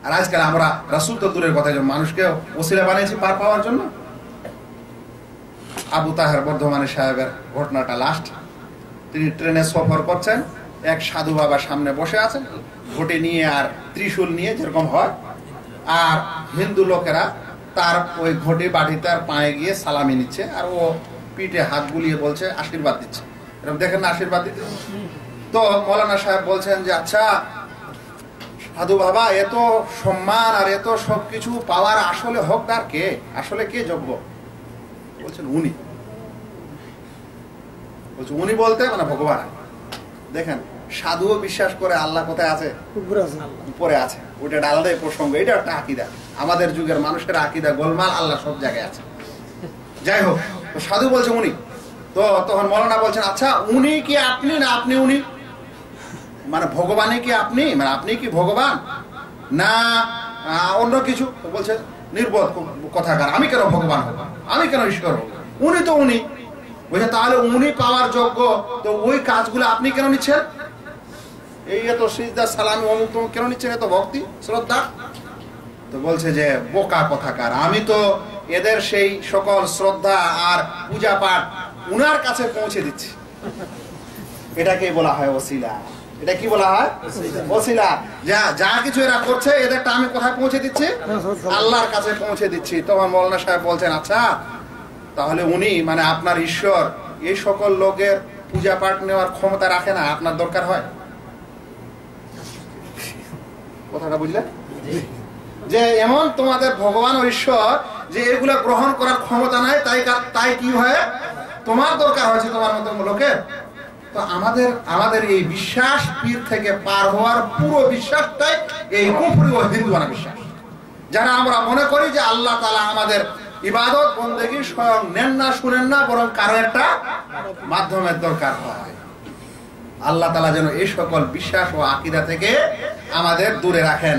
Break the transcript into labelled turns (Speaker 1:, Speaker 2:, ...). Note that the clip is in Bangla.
Speaker 1: আর আজকাল আমরা রাসূল তো দূরের কথা, মানুষকে ওসিলা বানিয়েছি পার পাওয়ার জন্য। আবু তাহের বর্ধমানের সাহেবের ঘটনাটা লাস্ট। তিনি ট্রেনে সফর করছেন, এক সাধু বাবা সামনে বসে আছেন ঘটি নিয়ে আর ত্রিশূল নিয়ে, যেরকম হয়, আর হিন্দু লোকেরা তার ওই ঘটি বাটিতে আর পায়ে গিয়ে সালামি নিচ্ছে, আর ও পিঠে হাত বুলিয়ে বলছে আশীর্বাদ দিচ্ছে। এরকম দেখেন না আশীর্বাদ দিতে। তো মৌলানা সাহেব বলছেন যে আচ্ছা সাধু বাবা, এত সম্মান আর এত সবকিছু পাওয়ার আসলে হকদার কে, আসলে কে যোগ্য? বলছেন উনি। বলছে উনি বলতে মানে ভগবান। দেখেন সাধুও বিশ্বাস করে আল্লাহ কোথায় আছে? উপরে আছে। ওইটা ডালদাই প্রসঙ্গ, এটা একটা আকীদা। আমাদের যুগের মানুষের আকীদা গোলমাল, আল্লাহ সব জায়গায় আছে। যাই হোক, তো সাধু বলছে উনি। তো তখন মৌলানা বলছেন আচ্ছা উনি কি আপনি না আপনি উনি? মানে ভগবানই কি আপনি, মানে আপনি কি ভগবান না অন্য কিছু? বলছে নির্বোধ কথাকার, আমি কেন ভগবান হব, আমি কেন ঈশ্বর হব, উনি তো উনি। বলছে তাহলে উনি পাওয়ার যোগ্য, তো ওই কাজগুলো আপনি কেন নিচ্ছেন? এই এত সিজদা সালামি অমুক তমুক কেন নিচ্ছেন, এত ভক্তি শ্রদ্ধা? তো বলছে যে বোকা কথাকার, আমি তো এদের সেই সকল শ্রদ্ধা আর পূজা পাঠ উনার কাছে পৌঁছে দিচ্ছি। এটাকে বলা হয় ওসিলা। এটা কি বলা হয়? ওসিলা। যা যা কিছু এরা করছে এদেরটা আমি কোথায় পৌঁছে দিচ্ছি? আল্লাহর কাছে পৌঁছে দিচ্ছি। তোমার মৌলানা সাহেব বলছেন আচ্ছা তাহলে উনি মানে আপনার ঈশ্বর এই সকল লোকের পূজা পাঠ নেওয়ার ক্ষমতা রাখে না, আপনার দরকার হয়? কথাটা বুঝলে? যে এমন তোমাদের ভগবান ও ঈশ্বর যে এগুলা গ্রহণ করার ক্ষমতা নাই, তাই কি হয় তোমার দরকার হয়েছে তোমার মতো লোকের। তো আমাদের এই বিশ্বাস পীর থেকে পার হওয়ার পুরো বিশ্বাসটাই এই কুফরি ও হিন্দুয়ানা বিশ্বাস। যারা আমরা মনে করি যে আল্লাহ তাআলা আমাদের ইবাদত বন্দেগী স্বয়ং নেন না, শুনেন না, বরং কারো একটা মাধ্যমের দরকার হয়। আল্লাহ তাআলা যেন এই সকল বিশ্বাস ও আকীদা থেকে আমাদের দূরে রাখেন।